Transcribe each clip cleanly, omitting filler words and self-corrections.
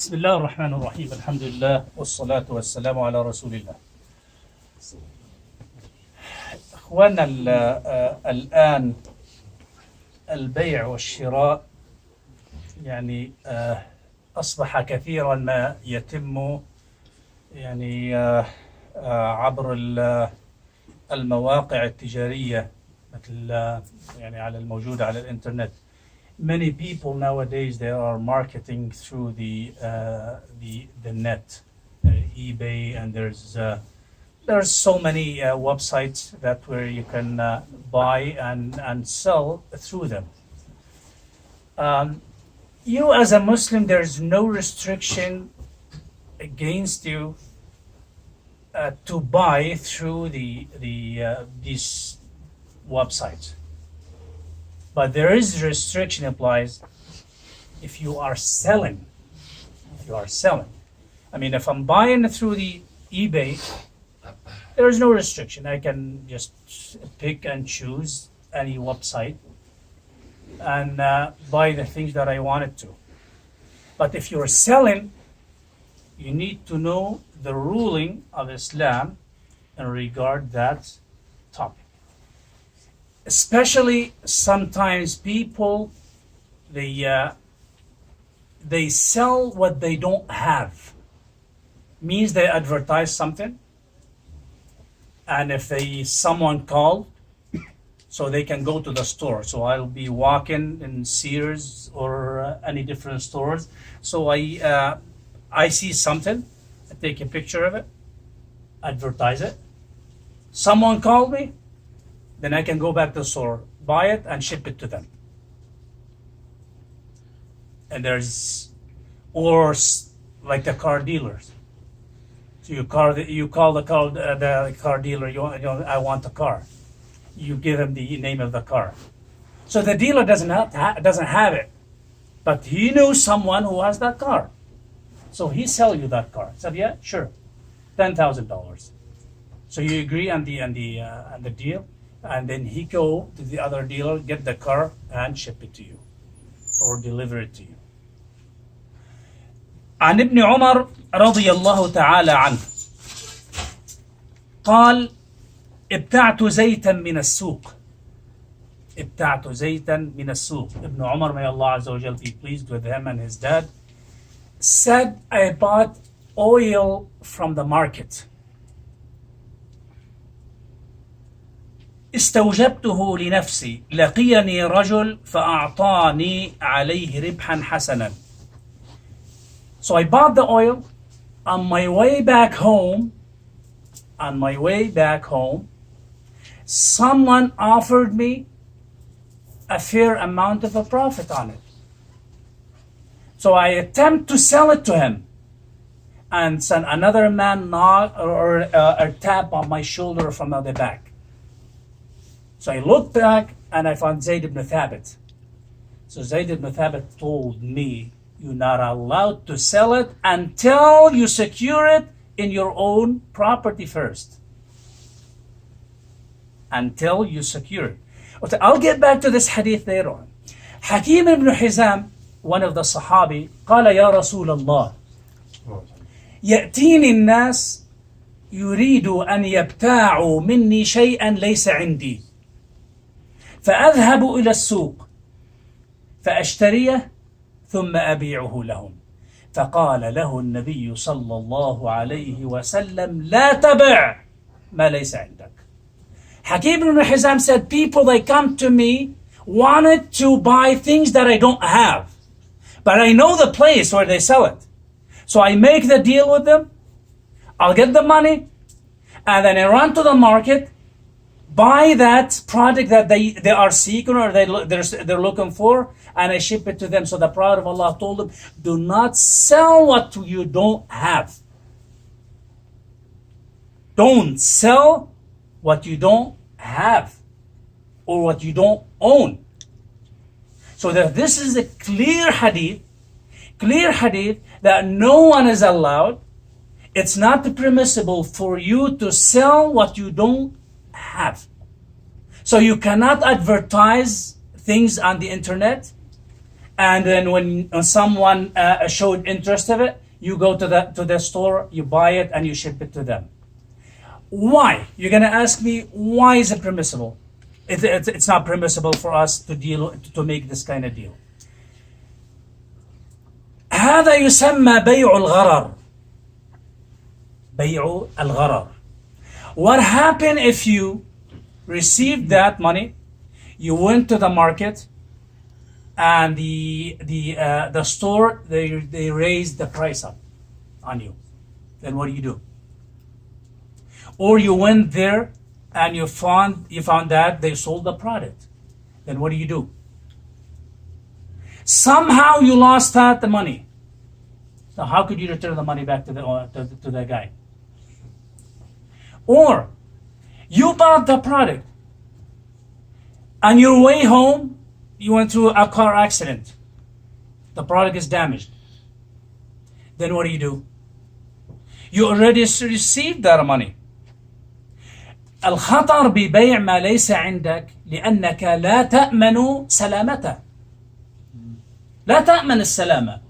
بسم الله الرحمن الرحيم الحمد لله والصلاة والسلام على رسول الله. إخوانا الآن البيع والشراء يعني أصبح كثيرا ما يتم يعني عبر المواقع التجارية مثل يعني على الموجودة على الإنترنت. Many people nowadays they are marketing through the net, eBay, and there's so many websites that where you can buy and sell through them. You as a Muslim, there's no restriction against you to buy through these websites. But there is restriction applies if you are selling. I mean, if I'm buying through the eBay, there is no restriction. I can just pick and choose any website and buy the things that I wanted to. But if you're selling, you need to know the ruling of Islam in regard that topic. Especially sometimes people they sell what they don't have. Means they advertise something, and if someone called, so they can go to the store. So I'll be walking in Sears or any different stores. So I see something, I take a picture of it, advertise it. Someone called me, then I can go back to the store, buy it, and ship it to them. And or like the car dealers. So you call the car dealer. I want a car. You give him the name of the car. So the dealer doesn't have it, but he knows someone who has that car. So he sell you that car. Said, yeah, sure, $10,000. So you agree on the deal. And then he go to the other dealer, get the car, and ship it to you, or deliver it to you. عن ابن عمر رضي الله تعالى عنه قال: ابتعت زيتا من السوق. ابتعت زيتا من السوق. Ibn Umar, may Allah Azza wa Jal be pleased with him and his dad, said, I bought oil from the market. استوجبته لنفسي لقيني رجل فأعطاني عليه ربحا حسنا. So I bought the oil. On my way back home, someone offered me a fair amount of a profit on it. So I attempt to sell it to him, and send another man knock or tap on my shoulder from the back. So I looked back and I found Zayd ibn Thabit. So Zayd ibn Thabit told me, you're not allowed to sell it until you secure it in your own property first. Until you secure it. Okay, I'll get back to this hadith later on. Hakim ibn Hizam, one of the Sahabi, قال يا رسول الله يأتيني الناس يريد أن يبتاعوا مني شيئا ليس عندي فأذهب إلى السوق فأشتريه ثم أبيعه لهم فقال له النبي صلى الله عليه وسلم لا تبع ما ليس عندك. Hakim ibn Hizam said, people they come to me wanted to buy things that I don't have, but I know the place where they sell it. So I make the deal with them, I'll get the money, and then I run to the market, buy that product that they are seeking or they're looking for, and I ship it to them. So the Prophet of Allah told them, do not sell what you don't have. Don't sell what you don't have or what you don't own. So this is a clear hadith that no one is allowed. It's not permissible for you to sell what you don't have. So you cannot advertise things on the internet And then when someone showed interest of it, you go to the store, you buy it, and you ship it to them. Why? You're going to ask me, why is it permissible? It's not permissible for us to make this kind of deal. هذا يسمى بيع الغرر. بيع الغرر. What happened if you received that money, you went to the market, and the store they raised the price up on you? Then what do? Or you went there and you found that they sold the product. Then what do? Somehow you lost the money. So how could you return the money back to the guy? Or you bought the product, on your way home you went through a car accident. The product is damaged. Then what do? You already received that money. الخطر ببيع ما ليس عندك لأنك لا تأمن سلامته. لا تأمن السلامة.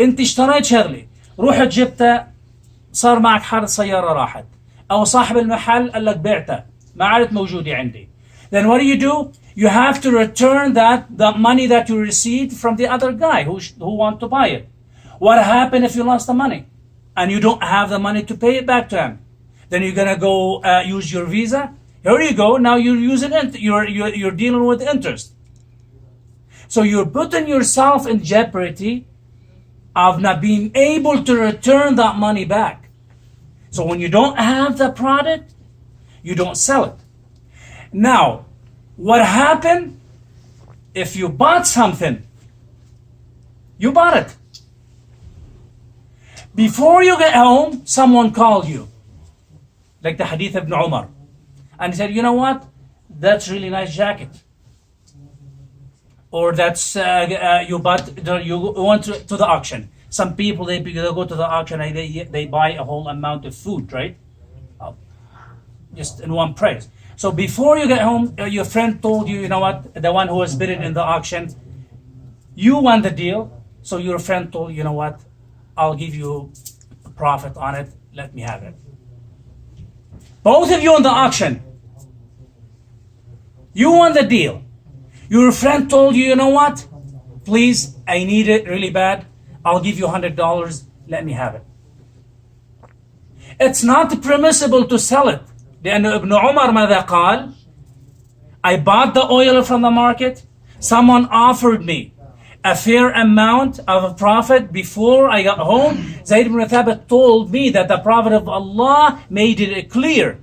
انت اشتريت شغلة، رحت جبتها، صار معك حادث سيارة راحت، أو صاحب المحل قال لك بعتها، ما عادت موجودة عندي. Then what do? You have to return the money that you received from the other guy who want to buy it. What happened if you lost the money and you don't have the money to pay it back to him? Then you're gonna go use your visa. Here you go. Now you're using it. You're dealing with interest. So you're putting yourself in jeopardy of not being able to return that money back. So when you don't have the product, you don't sell it. Now, what happened if you bought something? You bought it. Before you get home, someone called you. Like the hadith of Ibn Umar. And he said, you know what? That's really nice jacket. Or that's, you went to the auction. Some people, they go to the auction and they buy a whole amount of food, right? Just in one price. So before you get home, your friend told you, you know what? The one who was bidding in the auction, you won the deal. So your friend told you know what? I'll give you a profit on it. Let me have it. Both of you in the auction. You won the deal. Your friend told you, you know what? Please, I need it really bad. I'll give you $100. Let me have it. It's not permissible to sell it. لأن ابن عمر ماذا قال? I bought the oil from the market. Someone offered me a fair amount of a profit before I got home. Zayd ibn Thabit told me that the Prophet of Allah made it clear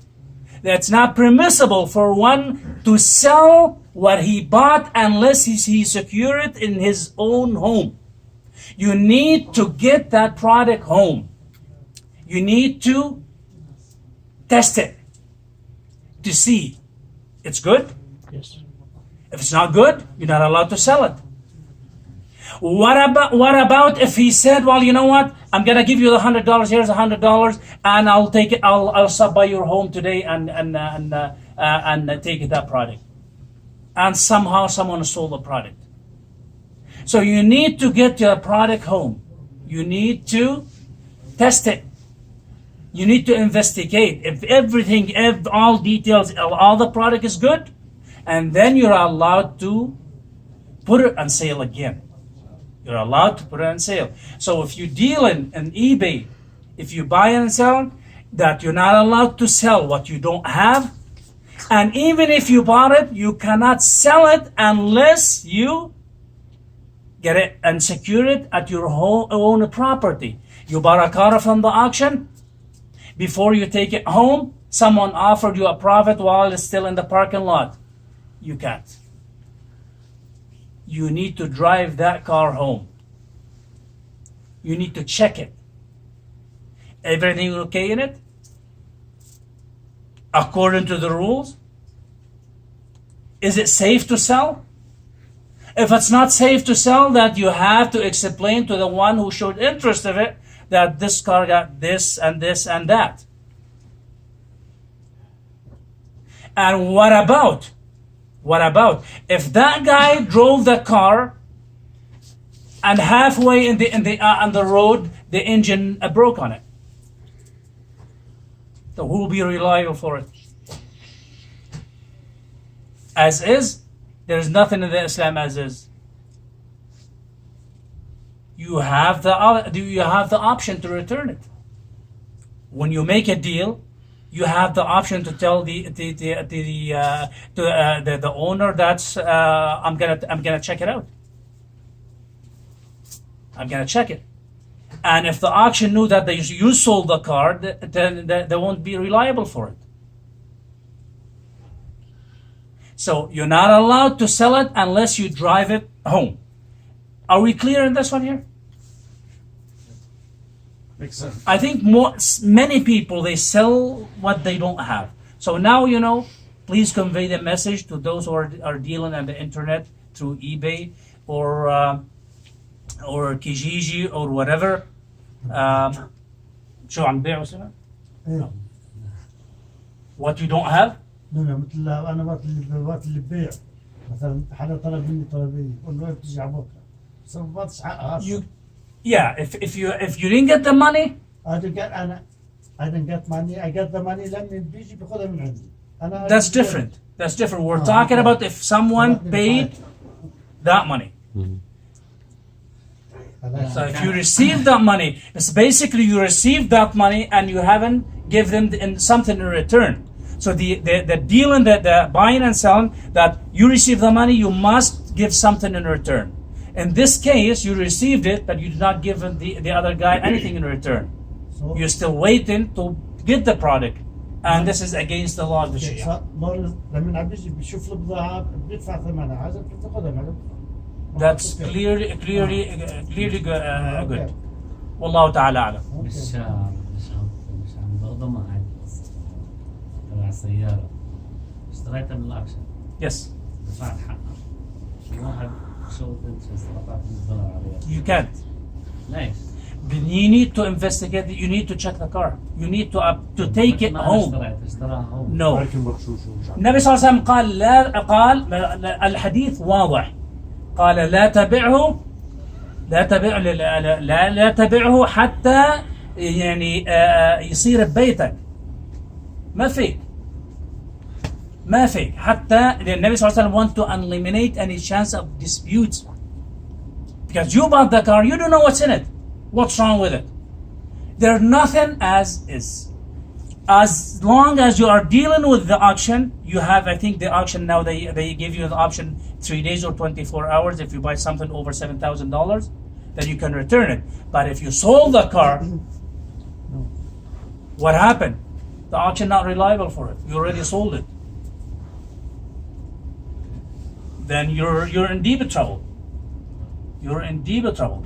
that it's not permissible for one to sell what he bought unless he secure it in his own home. You need to get that product home. You need to test it to see it's good. Yes. If it's not good, you're not allowed to sell it. What about if he said, well, you know what? I'm gonna give you the $100. Here's $100, and I'll take it. I'll stop by your home today and take that product. And somehow someone stole the product. So you need to get your product home. You need to test it. You need to investigate if everything, if all details, all the product is good, and then you're allowed to put it on sale again. You're allowed to put it on sale. So if you deal in eBay, if you buy and sell, that you're not allowed to sell what you don't have. And even if you bought it, you cannot sell it unless you get it and secure it at your own property. You bought a car from the auction. Before you take it home, someone offered you a profit while it's still in the parking lot. You can't. You need to drive that car home. You need to check it. Everything okay in it? According to the rules? Is it safe to sell? If it's not safe to sell, that you have to explain to the one who showed interest of it that this car got this and this and that. And what about if that guy drove the car and halfway on the road, the engine broke on it. So who will be reliable for it? As is, there's nothing in the Islam as is. You have the option to return it. When you make a deal, you have the option to tell the owner that's I'm gonna check it out. I'm gonna check it. And if the auction knew that you sold the car, then they won't be reliable for it. So you're not allowed to sell it unless you drive it home. Are we clear in this one here? Makes sense. I think many people, they sell what they don't have. So now, please convey the message to those who are dealing on the internet through eBay or Kijiji or whatever. شو عم بيعوا سنة؟ ايه What you don't have? لا مثل انا وقت اللي ببيع مثلا حدا طلب مني طلبيه بقول له بتيجي على بكره بس ما بطش حقها You, yeah. If you didn't get the money, I didn't get money. I get the money لما بيجي بياخذها من عندي. أنا that's different. That's different. We're talking about if someone paid that money. So if you receive that money, it's basically you received that money and you haven't given them something in return. So the deal in the buying and selling, that you receive the money, you must give something in return. In this case, you received it, but you did not give the other guy anything in return. So You're still waiting to get the product, and this is against the law of the Sharia. لما بيجي بيشوف البضاعة بيدفع ثمنها عايز بتاخذها معه. That's clearly good. والله تعالى أعلم. مش عم بقضى تبع السيارة اشتريتها من الأكشن Yes, دفعت حقها واحد شو $17,000 عليها you can't. ليش؟ You need to investigate. You need to check the car. You need to take it ما home. اشتراها هون No. لكن مغشوش ومش عارف. النبي صلى الله عليه وسلم قال الحديث واضح. قال لا تبعه حتى يعني يصير ببيتك. ما فيك حتى النبي صلى الله عليه وسلم want to eliminate any chance of disputes, because you bought the car, you don't know what's in it, what's wrong with it. There's nothing as is. As long as you are dealing with the auction, you have, I think the auction now, they give you the option 3 days or 24 hours. If you buy something over $7,000, then you can return it. But if you sold the car, what happened? The auction not reliable for it. You already sold it. Then you're in deep trouble. You're in deep trouble.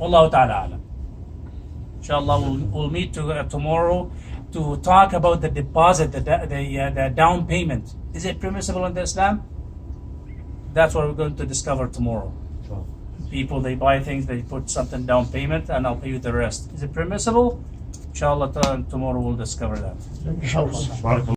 Wallahu ta'ala alam. Inshallah, we'll meet tomorrow to talk about the deposit, the down payment. Is it permissible in Islam? That's what we're going to discover tomorrow. People, they buy things, they put something down payment, and I'll pay you the rest. Is it permissible? Inshallah, tomorrow we'll discover that. بارك الله